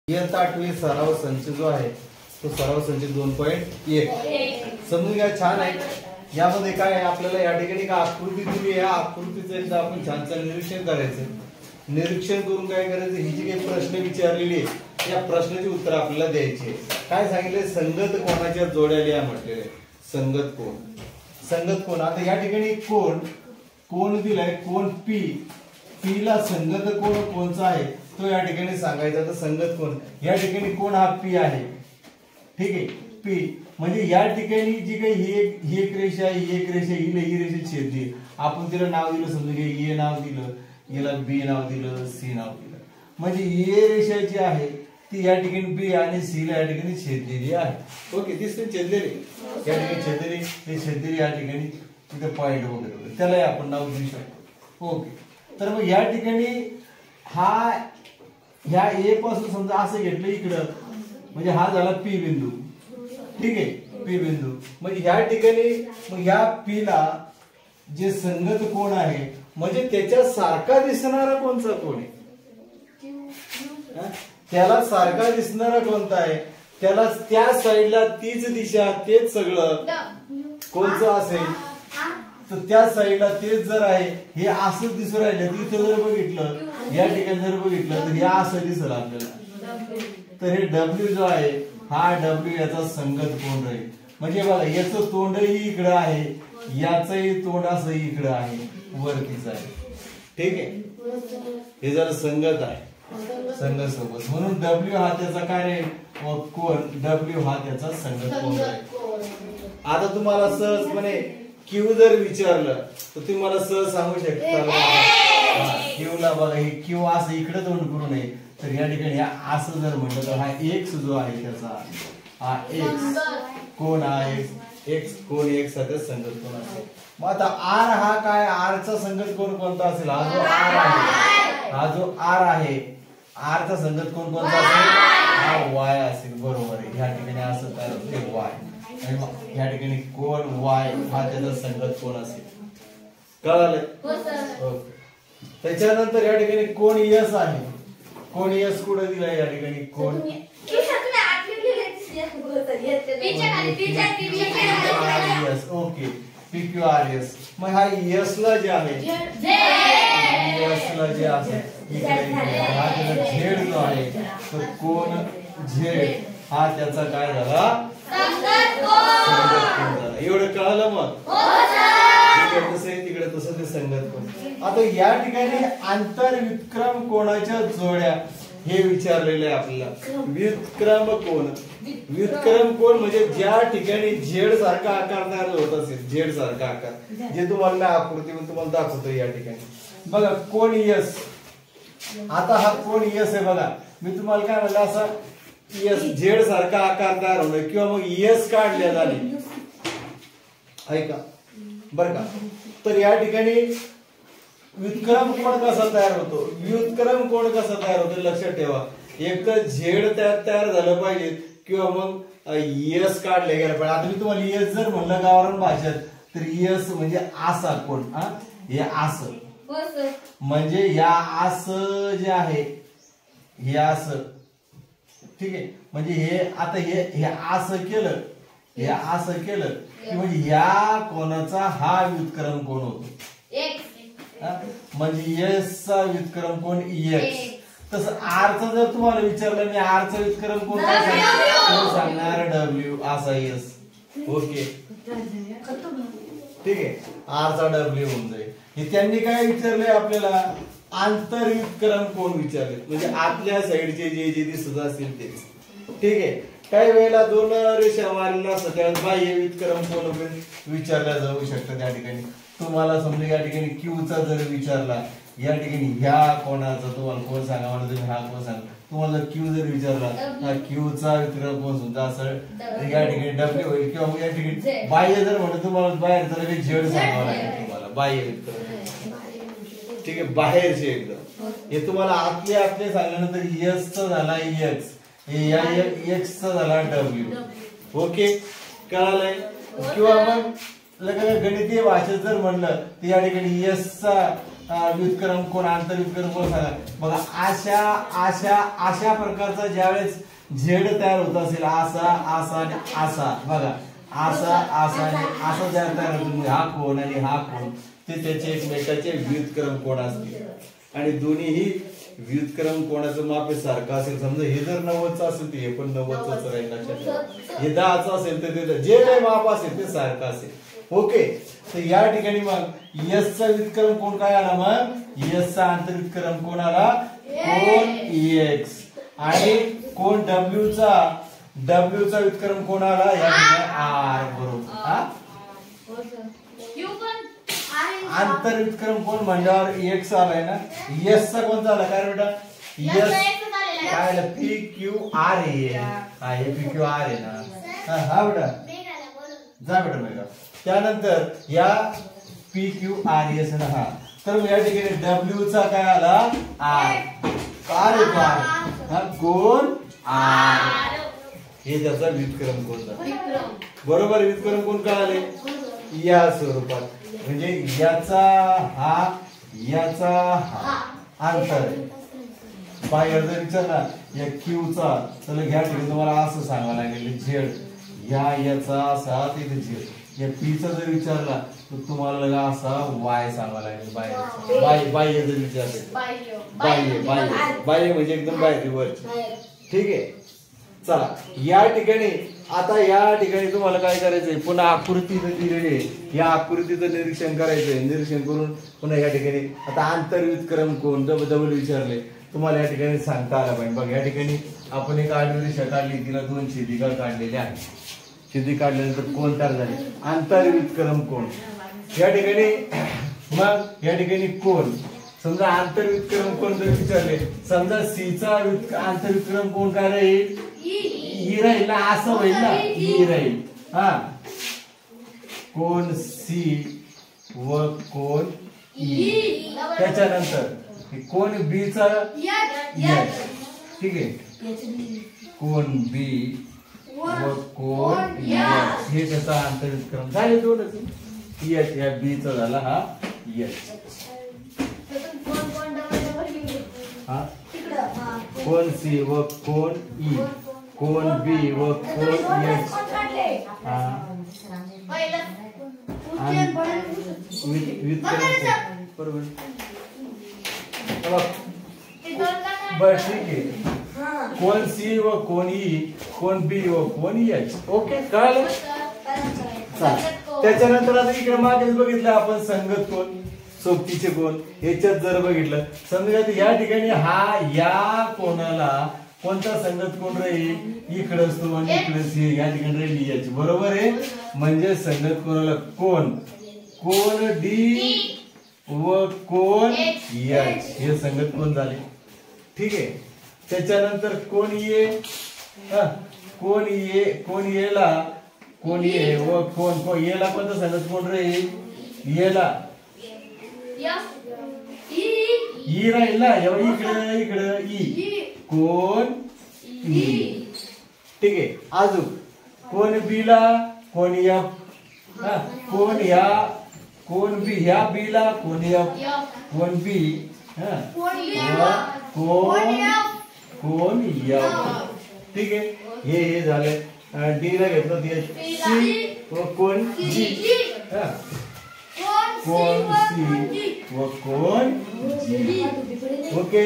इयत्ता 8वी सराव संच जो आहे तो सराव संच 2.1 समजून घ्या. छान आहे. यामध्ये काय आहे आपल्याला या ठिकाणी का आकृती दिली आहे. आकृतीचं एकदा आपण छान निरीक्षण करायचं. निरीक्षण करून काय करायचं, ही जी काही प्रश्न विचारलेली आहे या प्रश्नाची उत्तर आपल्याला द्यायची. काय सांगितले, संगत कोणाच्या जोड्या लिहा म्हटलेले. संगत कोण, संगत कोण. आता या ठिकाणी कोण दिलाय, कोण पी. पी ला संगत कोण कोणचा आहे तो या ठिकाणी सांगायचा. तर संगत कोण, या ठिकाणी कोण हा पी आहे. ठीक आहे, पी म्हणजे या ठिकाणी जी काही ही एक रेषा आहे, ही एक रेषा, ही रेषा छेदली. आपण तिला नाव दिलं, समजा ए नाव दिलं, याला बी नाव दिलं, सी नाव दिलं. म्हणजे ए रेषा जी आहे ती या ठिकाणी बी आणि सी ला या ठिकाणी छेदलेली आहे. ओके, दिसते छेदलेली, या ठिकाणी छेदलेली, ते छेदलेली या ठिकाणी तिथे पॉइंट वगैरे त्यालाही आपण नाव देऊ शकतो. ओके, तर मग या ठिकाणी ह्या ए पासून समजा असं घेतलं इकडं, म्हणजे हा झाला पी बिंदू. ठीक आहे, पी बिंदू. म्हणजे ह्या ठिकाणी मग ह्या पी ला जे संगत कोण आहे म्हणजे त्याच्या सारखा दिसणारा कोणचा कोण आहे, त्याला सारखा दिसणारा कोणता आहे, त्याला त्या साईडला तीच दिशा तेच सगळं कोणचं असेल तर त्या साईडला तेच जर आहे, हे असंच दिसून राहिलं. तिथं जर बघितलं, या ठिकाणी जर बघितलं तर हे असं दिसेल आपल्याला. तर हे डब्ल्यू जो आहे हा डब्ल्यू याचा संगत कोण राहील. म्हणजे बघा याचं तोंडही इकडं आहे, याचंही तोंड असं इकडं आहे, वरतीच आहे. ठीक आहे, हे जर संगत आहे, संगत सोबत, म्हणून डब्ल्यू हा त्याचा काय राहील कोण, डब्ल्यू हा त्याचा संगत कोण राहील. आता तुम्हाला सहजपणे क्यू जर विचारलं तर तुम्हाला सहज सांगू शकता क्यू ला बघा, हे क्यू असं इकडे तोंड करू नये. तर या ठिकाणी असं जर म्हटलं तर हा एक्स जो आहे त्याचा हा एक्स कोण आहे, एक्स कोण, एक्स चा संगत कोण असेल. मग आता आर हा काय, आर चा संगत कोण कोणता असेल, हा जो आर आहे, हा जो आर आहे, आर चा संगत कोण कोणता असेल, हा वाय असेल. बरोबर आहे, या ठिकाणी असं तयार होते वाय. आणि मग या ठिकाणी कोण वाय हा त्याचा संगत कोण असेल. कळालं. ओके, त्याच्यानंतर या ठिकाणी कोण यस आहे. कोण यस कुठे दिला या ठिकाणी, कोण okay P Q R S. मग हा यस ला जे आहे, यस ला जे आहे हा त्याचा झेड जो आहे तर कोण झेड हा त्याचा काय झाला, एवढं कळालं. मग कसं आहे तिकडे तसं ते संगत कोण. आता या ठिकाणी आंतरविक्रम कोणाच्या जोड्या हे विचारलेलं आहे आपल्याला. व्युत्क्रम कोण, व्युत्क्रम कोण म्हणजे ज्या ठिकाणी झेड सारखा आकार तयार होत असेल, झेड सारखा आकार, जे तुम्हाला आकृती तुम्हाला दाखवतो या ठिकाणी. बघा कोण यस, आता हा कोण यस आहे. बघा मी तुम्हाला काय म्हणलं, असा यस झेड सारखा आकार तयार होणं किंवा मग यस काढल्या झाले, ऐका बर का. तर या ठिकाणी व्युत्क्रम कोण कसा तयार होतो, व्युत्क्रम कोण कसा तयार होतो लक्षात ठेवा. एक तर झेड तयार झालं पाहिजे किंवा मग यस काढले गेला पाहिजे. आता मी तुम्हाला यस जर म्हणलं गावरान भाषेत तर यस म्हणजे असा कोण, हे असं म्हणजे या असं जे आहे हे असं. ठीक आहे, म्हणजे हे आता हे असं केलं, हे असं केलं की म्हणजे ह्या कोणाचा हा व्युत्क्रम कोण होतो, म्हणजे यस चा व्युत्क्रम कोण एक्स. तसं आर चा जर तुम्हाला विचारलं मी आर चा व्युत्क्रम कोण सांगणार, डब्ल्यू असा यस. ओके ठीक आहे, आर चा डब्ल्यू होऊन जाईल. हे त्यांनी काय विचारलंय आपल्याला, आंतरव्युत्क्रम कोण विचारले, म्हणजे आतल्या साईडचे जे दिसत असतील तेच. ठीक आहे, काही वेळेला दोन रेषा मारलेल्या असतात त्यावेळेस बाह्य व्युत्क्रम कोण विचारल्या जाऊ शकतं. त्या ठिकाणी तुम्हाला समजा या ठिकाणी क्यू चा जर विचारला, या ठिकाणी ह्या कोणाचा तुम्हाला कोण सांगा म्हणलं तुम्ही हा कोण सांगा. तुम्हाला क्यू जर विचारला हा क्यू चा व्युत्क्रम कोण सुद्धा असं या ठिकाणी डब्ल्यू होईल. किंवा मग या ठिकाणी बाह्य जर म्हणलं तुम्हाला बाहेर तर झेड सांगावं लागेल तुम्हाला, बाह्य व्युत्क्रम. ठीक आहे, बाहेरचे एकदम. हे तुम्हाला आतले सांगल्यानंतर यस चा झाला एक्स, एक्स चा झाला डब्ल्यू. ओके कळालंय. किंवा मग गणितीय भाषेत जर म्हणलं तर या ठिकाणी यस चा व्युत्क्रम कोण आंतरव्युत्क्रम कोण सांगा बघा. अशा अशा अशा प्रकारचा ज्यावेळेस झेड तयार होत असेल असा असा आणि असा बघा असा असा आणि असा तयार होतो हा कोण आणि हा कोण ते त्याचे एकमेकाचे व्युत्क्रम कोण असतील आणि दोन्हीही व्युत्क्रम कोणाचं माप सारखं असेल. समजा हे जर 90चं असेल तर हे पण 90च राहील लक्षात. हे 10चं असेल तर ते जे काही माप असेल ते सारखं असेल. ओके. तर या ठिकाणी मग एस चा व्युत्क्रम कोण काय आला मग एस चा आंतरव्युत्क्रम कोण आला कोण एक्स आणि कोण डब्ल्यू चा व्युत्क्रम कोण आला या ठिकाणी आर बरोबर. आंतरव्युत्क्रम कोण म्हणल्यावर एक्स आलाय ना एस चा कोणता आला काय बेटा एस काय आला पी क्यू आर ए हा हे पी क्यू आर आहे ना हा बेटा जा बेटा बेटा. त्यानंतर या पी क्यू आर एस ना हा तर या ठिकाणी डब्ल्यू चा काय आला आर आर हा कोण आर हे त्याचा व्युत्क्रम कोण झाला बरोबर. व्युत्क्रम कोण काय आले या स्वरूपात म्हणजे याचा हा अंतर बाहेर जर विचारला या क्यू चा तर घ्या ठिकाणी तुम्हाला असं सांगावं लागेल झेड याचा असा तिथे झेड या पी चा जर विचारला तर तुम्हाला लगा असा वाय सांगावं लागेल बाह्य जर विचारले बाह्य म्हणजे एकदम बाहेर ठीक आहे. चला या ठिकाणी आता या ठिकाणी तुम्हाला काय करायचंय पुन्हा आकृती दिलेली आहे या आकृतीचं निरीक्षण करायचंय. निरीक्षण करून पुन्हा या ठिकाणी आता आंतरव्युत्क्रम कोण डबल विचारले तुम्हाला या ठिकाणी सांगता आला पाहिजे. बघ या ठिकाणी आपण एक आडवी रेषा काढली तिला 2 छेदिका काढलेल्या आहेत. छेदी काढल्यानंतर कोण तयार झाले आंतरव्युत्क्रम कोण या ठिकाणी मग या ठिकाणी कोण समजा आंतरव्युत्क्रम कोण जर विचारले समजा सी चा आंतरव्युत्क्रम कोण काय राहील ई राहील ना असं होईल ना ई राहील हा कोण सी व कोण ई. त्याच्यानंतर कोण बी चा ठीक आहे कोण बी व कोण एच हे त्याचा आंतरव्युत्क्रम झाले दोनच एच या बी चा झाला हा एच हा कोण सी व कोण ई कोण बी व कोण एच बरोबर बर ठीक आहे. कोण सी व कोण ई कोण बी व कोण एच ओके कळलं. त्याच्यानंतर आता इकडे मागेच बघितलं आपण संगत कोण सोबतीचे कोण याच्यात जर बघितलं समजा या ठिकाणी हा या कोणाला कोणता संगत कोण राहील इकडे असतो आणि इकडे या ठिकाणी राहील एच बरोबर आहे. म्हणजे संगत कोणाला कोण कोण डी व कोण एच हे संगत कोण झाले ठीक आहे. त्याच्यानंतर कोण ये कोण येला कोण ये व कोण येला कोणता संगत कोण राहील येला ई राहील ना इकडे इकडे ई कोण ई ठीक आहे. अजून कोण बी ला कोण एफ कोण या कोण बी ह्या बी ला कोण एफ कोण बी कोण एफ ठीक आहे. हे झाले डी ला घेतलं सी व कोण जी कोण सी व कोण जी ओके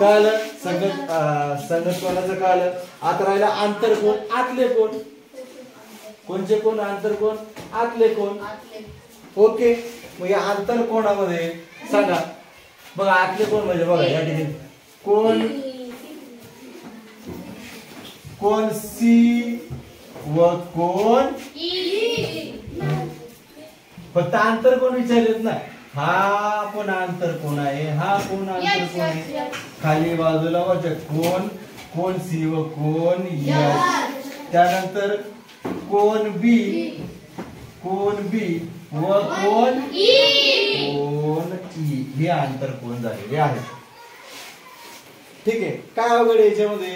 कळलं. संगत कोणाचं कळलं. आता राहिला आंतर कोण आतले कोण कोणचे कोण आंतर कोण आतले कोण ओके. मग या आंतर कोणामध्ये सांगा बघा आतले कोण म्हणजे बघा या ठिकाणी कोण सी व कोण फक्त आंतर कोण विचारलेत ना हा पण आंतर कोण आहे हा कोण आंतर कोण आहे खाली बाजूला वाचा कोण सी व कोण एच. त्यानंतर कोण बी व कोण ई हे आंतर कोण झालेले आहे ठीक आहे. काय अवघड आहे याच्यामध्ये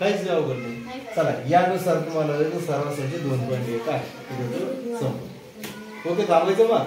काहीच अवघड नाही. चला यानुसार तुम्हाला सर्वांसाठी 2 पॉइंट काय ओके थांबायचं मग